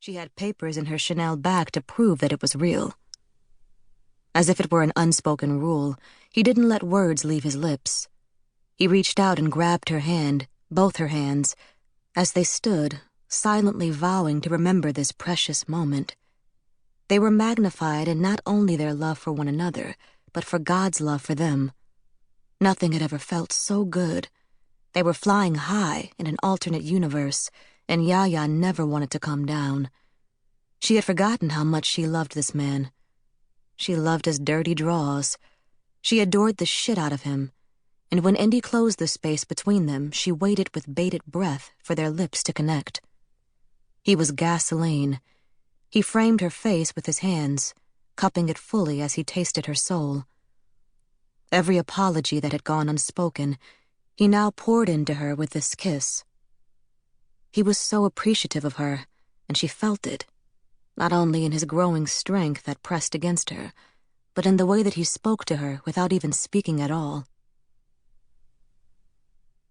She had papers in her Chanel bag to prove that it was real. As if it were an unspoken rule, he didn't let words leave his lips. He reached out and grabbed her hand, both her hands, as they stood, silently vowing to remember this precious moment. They were magnified in not only their love for one another, but for God's love for them. Nothing had ever felt so good. They were flying high in an alternate universe, and Yaya never wanted to come down. She had forgotten how much she loved this man. She loved his dirty draws. She adored the shit out of him. And when Indy closed the space between them, she waited with bated breath for their lips to connect. He was gasoline. He framed her face with his hands, cupping it fully as he tasted her soul. Every apology that had gone unspoken, he now poured into her with this kiss. He was so appreciative of her, and she felt it, not only in his growing strength that pressed against her, but in the way that he spoke to her without even speaking at all.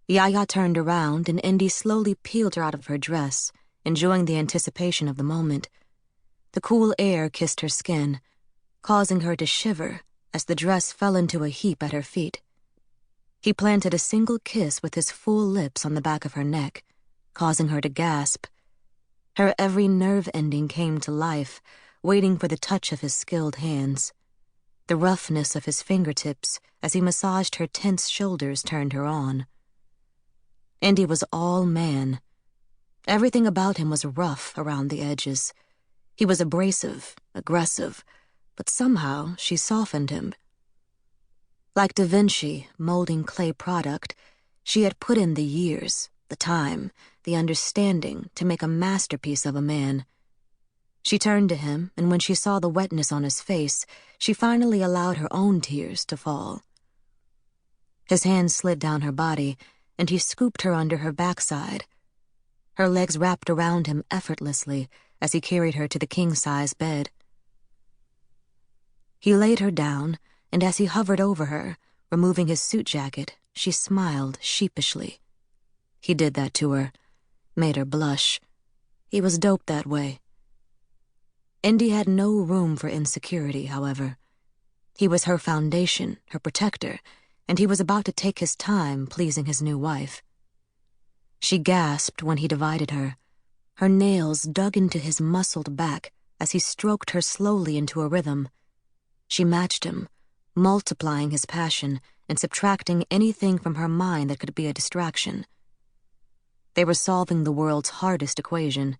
Yaya turned around, and Indy slowly peeled her out of her dress, enjoying the anticipation of the moment. The cool air kissed her skin, causing her to shiver as the dress fell into a heap at her feet. He planted a single kiss with his full lips on the back of her neck, causing her to gasp. Her every nerve ending came to life, waiting for the touch of his skilled hands. The roughness of his fingertips as he massaged her tense shoulders turned her on. Indy was all man. Everything about him was rough around the edges. He was abrasive, aggressive, but somehow she softened him. Like Da Vinci molding clay product, she had put in the years, the time, the understanding to make a masterpiece of a man. She turned to him, and when she saw the wetness on his face, she finally allowed her own tears to fall. His hands slid down her body, and he scooped her under her backside. Her legs wrapped around him effortlessly as he carried her to the king-size bed. He laid her down, and as he hovered over her, removing his suit jacket, she smiled sheepishly. He did that to her, made her blush. He was dope that way. Indy had no room for insecurity, however. He was her foundation, her protector, and he was about to take his time pleasing his new wife. She gasped when he divided her. Her nails dug into his muscled back as he stroked her slowly into a rhythm. She matched him, multiplying his passion and subtracting anything from her mind that could be a distraction. They were solving the world's hardest equation.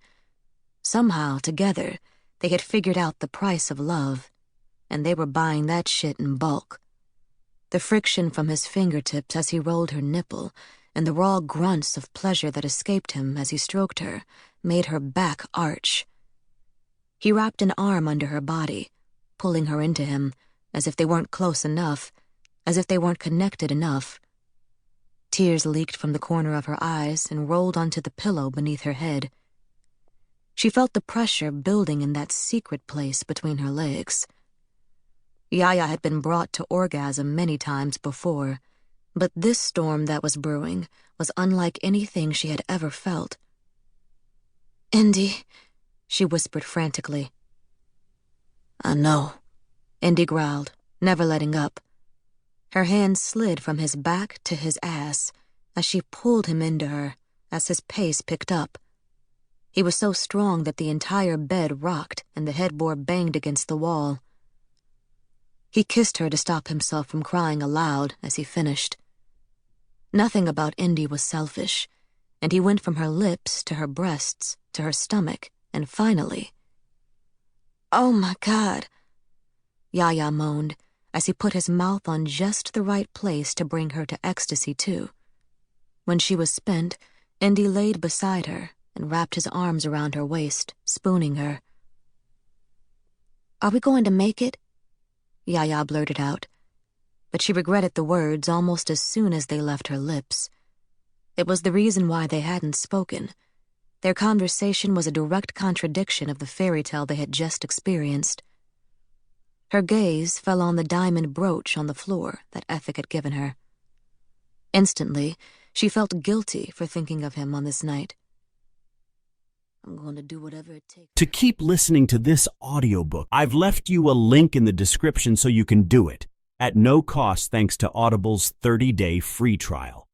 Somehow, together, they had figured out the price of love, and they were buying that shit in bulk. The friction from his fingertips as he rolled her nipple, and the raw grunts of pleasure that escaped him as he stroked her, made her back arch. He wrapped an arm under her body, pulling her into him, as if they weren't close enough, as if they weren't connected enough. Tears leaked from the corner of her eyes and rolled onto the pillow beneath her head. She felt the pressure building in that secret place between her legs. Yaya had been brought to orgasm many times before, but this storm that was brewing was unlike anything she had ever felt. "Indy," she whispered frantically. "I know," Indy growled, never letting up. Her hand slid from his back to his ass as she pulled him into her as his pace picked up. He was so strong that the entire bed rocked and the headboard banged against the wall. He kissed her to stop himself from crying aloud as he finished. Nothing about Indy was selfish, and he went from her lips to her breasts to her stomach, and finally... "Oh my God," Yaya moaned as he put his mouth on just the right place to bring her to ecstasy too. When she was spent, Indy laid beside her and wrapped his arms around her waist, spooning her. "Are we going to make it?" Yaya blurted out, but she regretted the words almost as soon as they left her lips. It was the reason why they hadn't spoken. Their conversation was a direct contradiction of the fairy tale they had just experienced. Her gaze fell on the diamond brooch on the floor that Ethic had given her. Instantly, she felt guilty for thinking of him on this night. I'm going to do whatever it takes. To keep listening to this audiobook, I've left you a link in the description so you can do it, at no cost thanks to Audible's 30-day free trial.